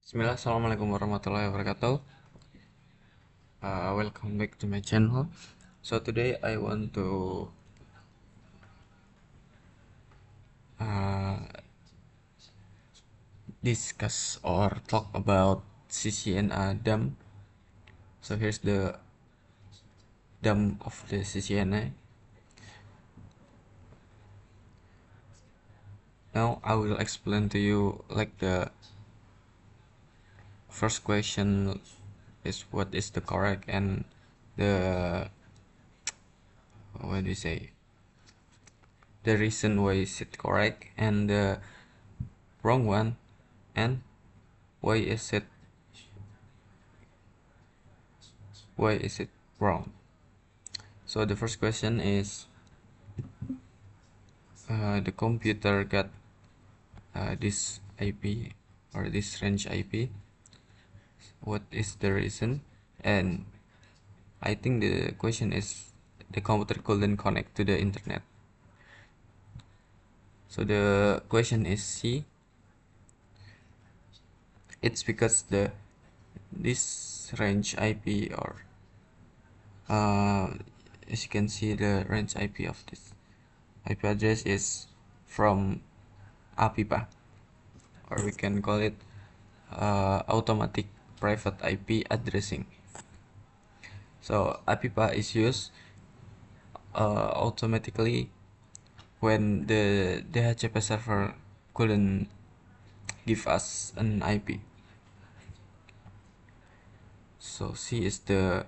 Bismillah, Assalamualaikum warahmatullahi wabarakatuh. Welcome back to my channel. So today I want to uh, discuss or talk about CCNA dam. So here's the dam of the CCNA. Now I will explain to you like the first question is what is the correct and the what do you say the reason why is it correct and the wrong one and why is it wrong. So the first question is the computer got this IP or this range IP. What is the reason? And I think the question is the computer couldn't connect to the internet. So the question is C. It's because this range IP or as you can see the range IP of this IP address is from APIPA, or we can call it automatic private IP addressing. So APIPA is used automatically when the DHCP server couldn't give us an IP. So C is the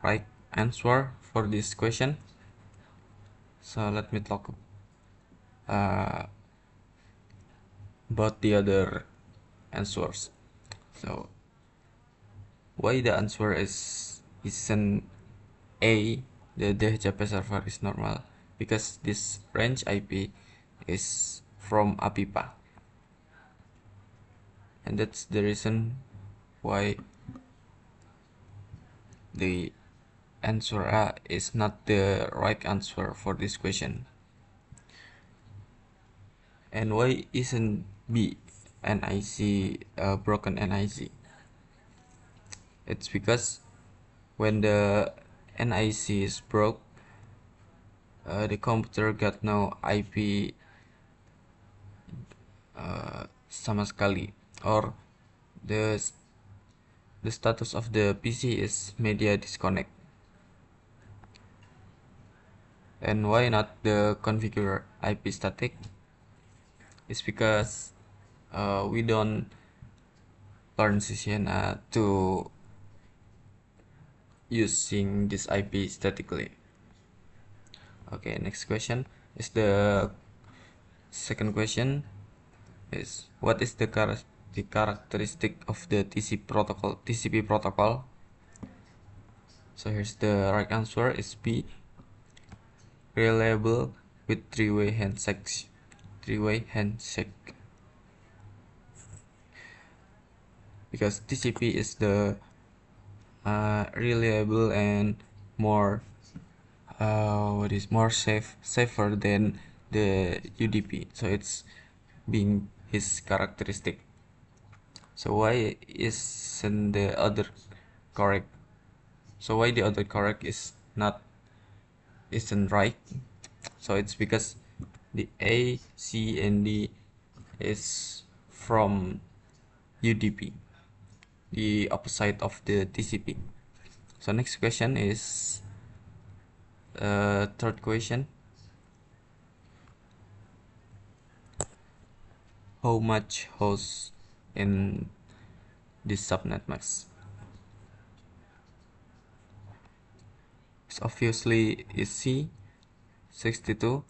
right answer for this question. So let me talk about the other answers. So why the answer isn't A, the DHCP server is normal, because this range IP is from APIPA, and that's the reason why the answer A is not the right answer for this question. And why isn't B NIC broken NIC? It's because when the NIC is broke, the computer got no IP sama sekali, or the status of the PC is media disconnect. And why not the configure IP static? It's because we don't learn CCNA to using this IP statically. Okay, next question is the second question is what is the characteristic of the TCP protocol. So here's the right answer is B, reliable with three-way handshake. Because TCP is the reliable and more safer than the UDP. So it's being his characteristic. So why isn't the other correct? So why the other correct isn't right? So it's because the A, C, and D is from UDP, the opposite of the TCP. So next question is third question. How much hosts in this subnet mask? It's obviously is C, 62,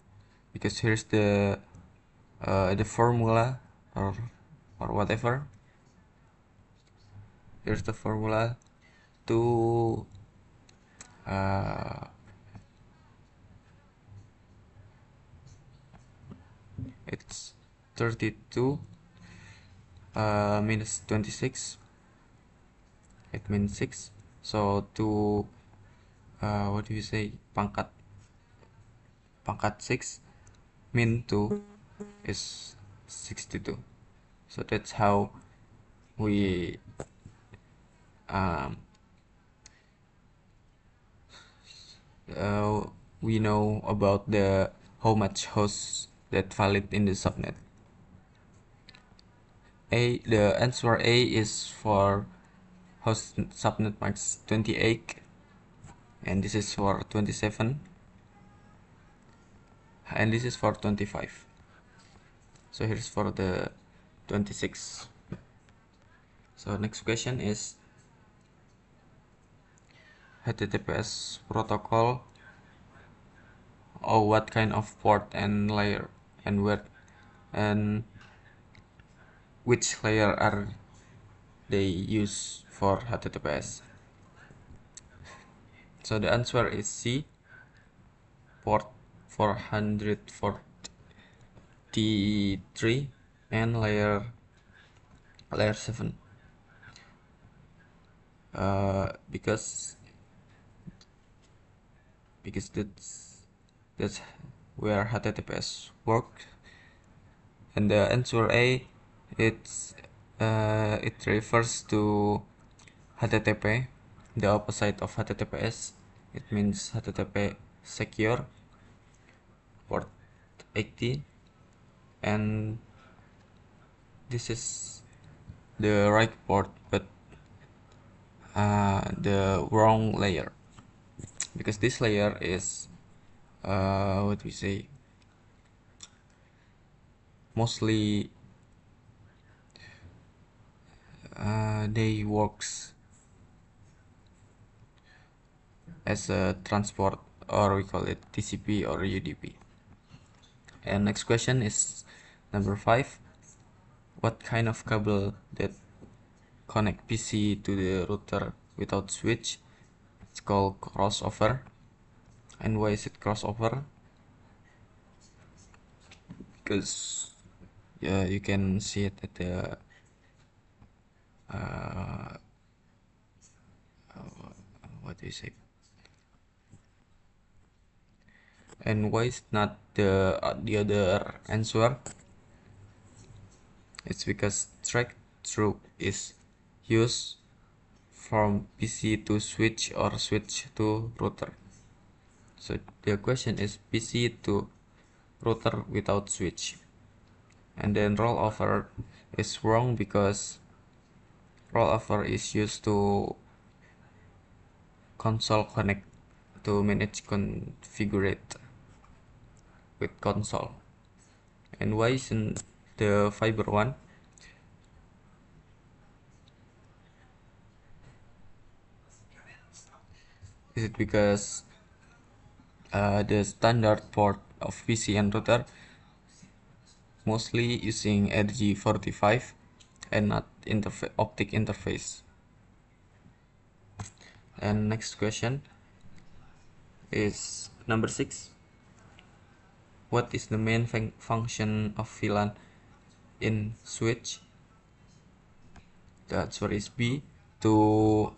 because here's the formula or whatever. Here's the formula to it's 32 minus 26, it means 6. So to what do you say, pangkat 6 min 2 is 62. So that's how we um, uh, we know about the how much hosts that valid in the subnet. The answer A is for host subnet max 28, and this is for 27, and this is for 25. So here's for the 26. So next question is HTTPS protocol, or what kind of port and layer, and where and which layer are they use for HTTPS? So the answer is C, port 443 and layer 7. Because that's where HTTPS works. And the answer A, it refers to HTTP, the opposite of HTTPS. It means HTTP secure, port 80, and this is the right port, but the wrong layer, because this layer is what we say, mostly they works as a transport, or we call it TCP or UDP. And next question is number 5. What kind of cable that connect PC to the router without switch? It's called crossover. And why is it crossover? Because you can see it at the what do you say? And why is not the other answer? It's because track through is used from PC to switch or switch to router. So the question is PC to router without switch. And then rollover is wrong because rollover is used to console connect, to manage configurate with console. And why isn't the fiber one? Is it because the standard port of PC and router mostly using RG45 and not optic interface? And next question is number 6. What is the main function of VLAN in switch? The answer is B, to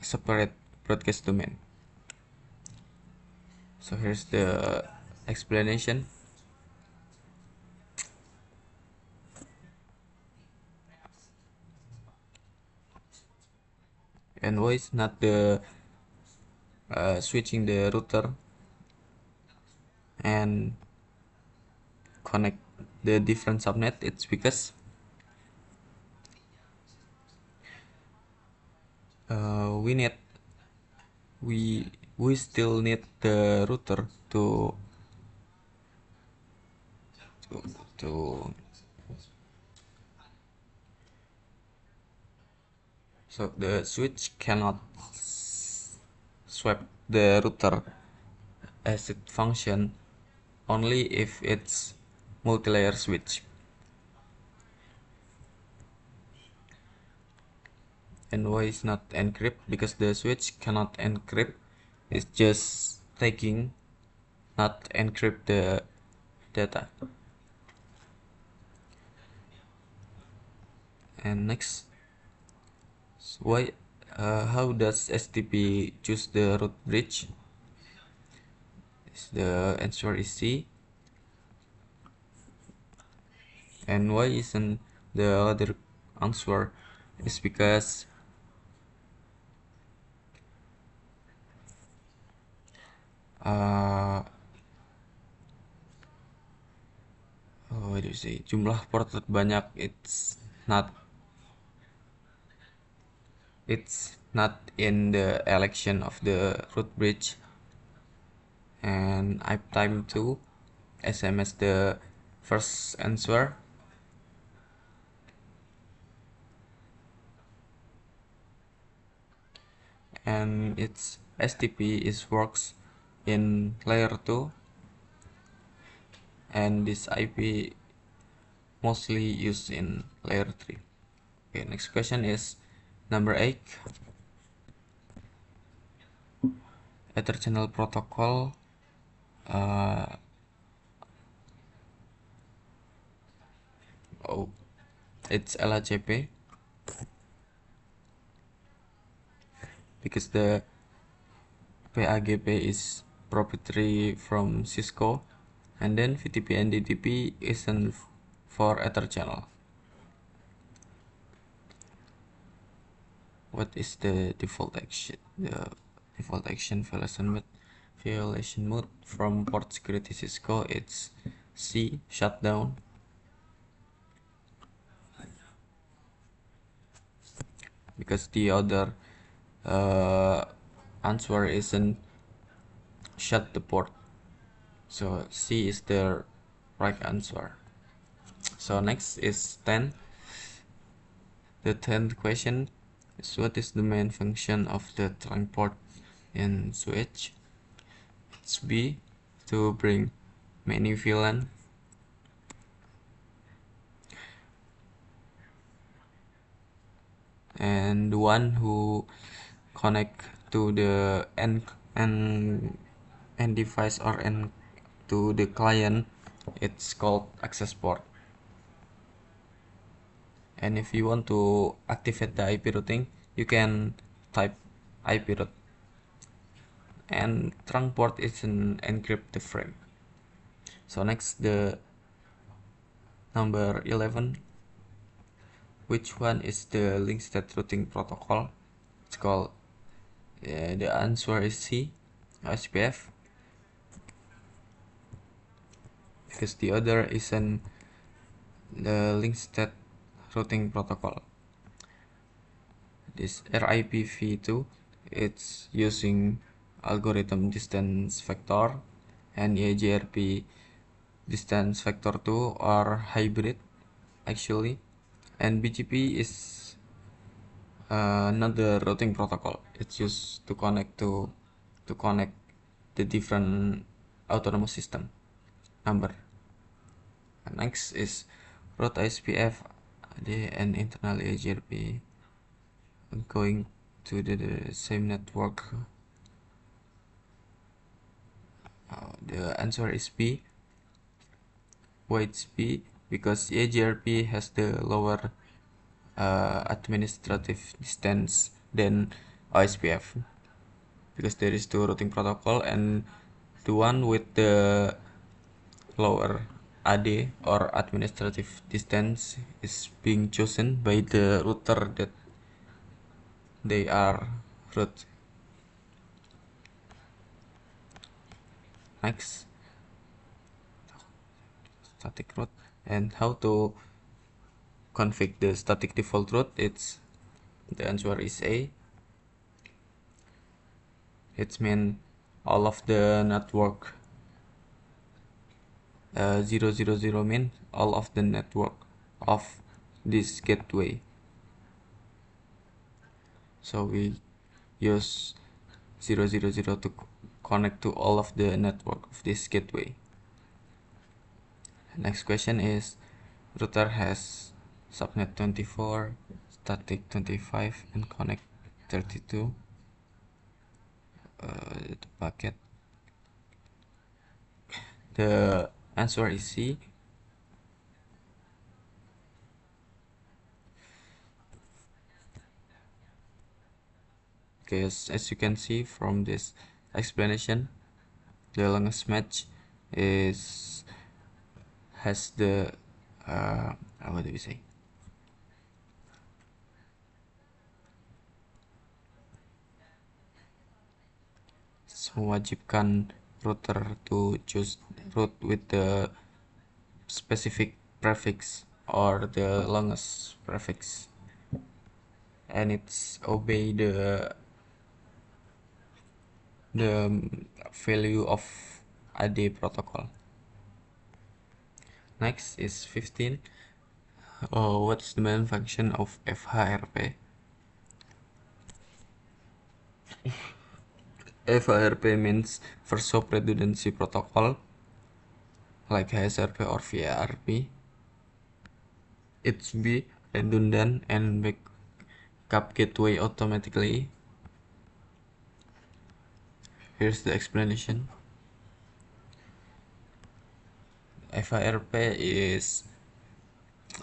separate broadcast domain. So here's the explanation. And why is not the switching the router and connect the different subnet? It's because we need we still need the router to so the switch cannot swap the router as it function only if it's multi-layer switch. And why is not encrypt? Because the switch cannot encrypt. It's just taking, not encrypt the data. And next, why how does STP choose the root bridge? The answer is C. And why isn't the other answer? Is because what do you say, jumlah port terbanyak, it's not in the election of the root bridge, and uptime 2 SMS the first answer. And its STP is works in layer 2, and this IP mostly used in layer 3. Okay, next question is number 8. Ether channel protocol, it's LHCP because the PAGP is proprietary from Cisco, and then VTP and DTP isn't for Ether channel. What is the default action? The default action violation mode from port security Cisco, it's C, shutdown. Because the other answer isn't shut the port, so C is the right answer. So next is 10. The 10th question is, what is the main function of the trunk port in switch? It's B, to bring many VLAN. And the one who connect to the end device or end to the client, it's called access port. And if you want to activate the IP routing, you can type IP route. And trunk port is an encrypted frame. So next, the number 11. Which one is the link state routing protocol? It's called, the answer is C, OSPF. Because the other isn't the link state routing protocol. This RIPv2, it's using algorithm distance vector, and EIGRP distance vector 2 are hybrid actually. And BGP is not the routing protocol. It's used to connect the different autonomous system number. And next is route ISPF and internal EIGRP going to the same network. The answer is B. Why it's B? Because EIGRP has the lower administrative distance than OSPF, because there is two routing protocol, and the one with the lower AD or administrative distance is being chosen by the router that they are route. Next, static route, and how to config the static default route. The answer is A. It's mean all of the network 000 mean all of the network of this gateway. So we use 000 to connect to all of the network of this gateway. Next question is, router has subnet 24, static 25, and connect 32. The packet. The answer is C. Okay, as you can see from this explanation, the longest match has the what do we say? Mewajibkan router to choose route with the specific prefix or the longest prefix, and it's obey the value of AD protocol. Next is 15. What is the main function of FHRP? FHRP means first hop redundancy protocol, like HSRP or VARP. It's be redundant and backup gateway automatically. Here's the explanation. FHRP is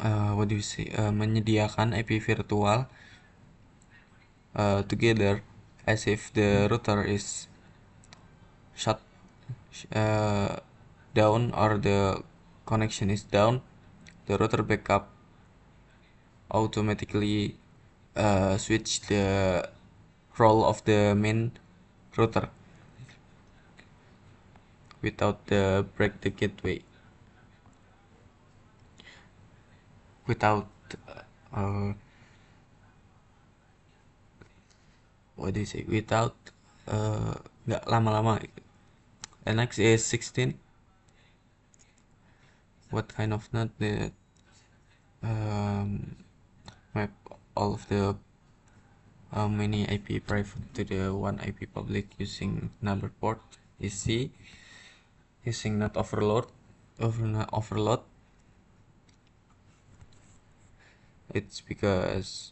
what do you say? Menyediakan IP virtual together as if the router is shut down or the connection is down. The router backup automatically switch the role of the main router without the break the gateway, without what do you say, without nggak lama-lama. And next is 16. What kind of NAT that map all of the many IP private to the one IP public using number port is C. Using NAT overload, it's because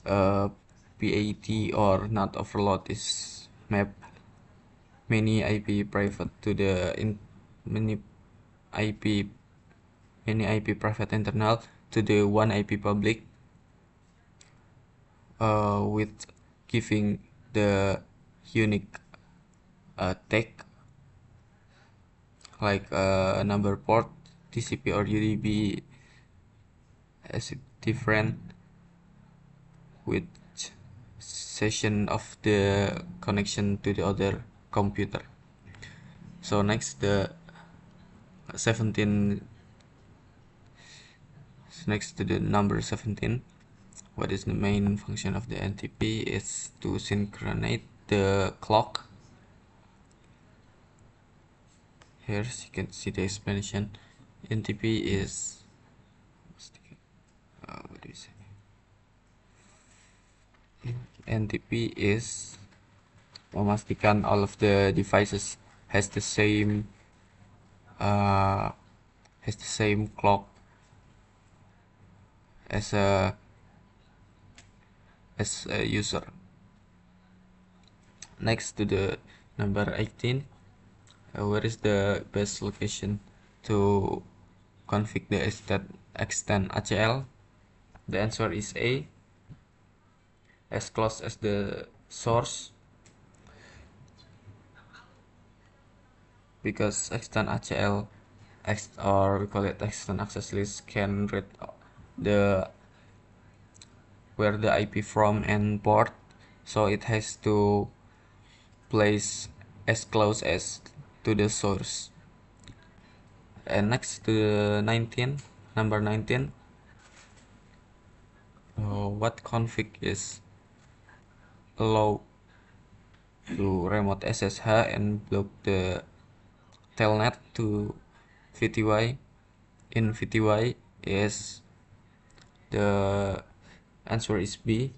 PAT or NAT overload is map many IP private to the many IP private internal to the one IP public with giving the unique tag like number port, TCP or UDP as different with session of the connection to the other computer. So next the 17, next to the number 17, what is the main function of the NTP is to synchronize the clock. Here you can see the explanation. NTP is what do you say? NTP is memastikan all of the devices has the same clock as a user. Next to the number 18, where is the best location to config the extend ACL? The answer is A, as close as the source, because extend ACL or we call it extend access list can read the where the IP from and port, so it has to place as close as to the source. And next to the 19, number 19, what config is allow to remote SSH and block the telnet to VTY. In VTY is the answer is B,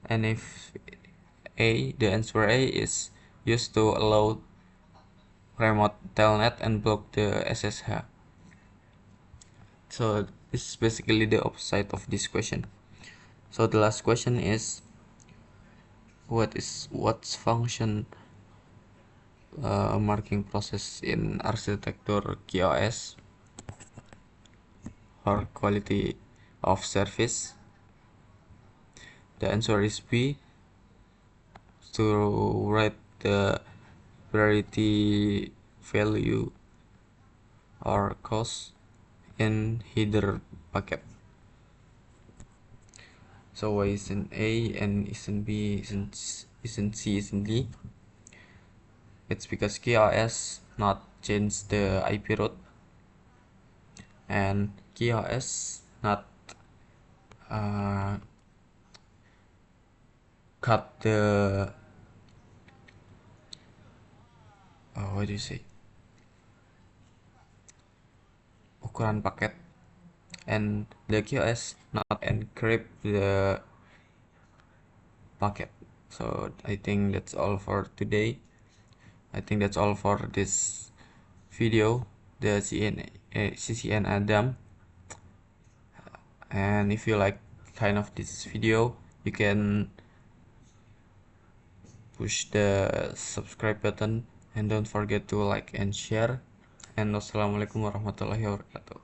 and if A, the answer A is used to allow remote telnet and block the SSH. So this is basically the opposite of this question. So the last question is what's function marking process in architecture QoS or quality of service? The answer is B, to write the priority value or cost in header packet. So why isn't A and isn't B, isn't C, isn't D? It's because QoS not change the IP route, and QoS not cut the what do you say, ukuran paket, and the QoS not encrypt the packet. So I think that's all for today. I think that's all for this video, the CCN Adam. And if you like kind of this video, you can push the subscribe button, and don't forget to like and share. And wassalamualaikum warahmatullahi wabarakatuh.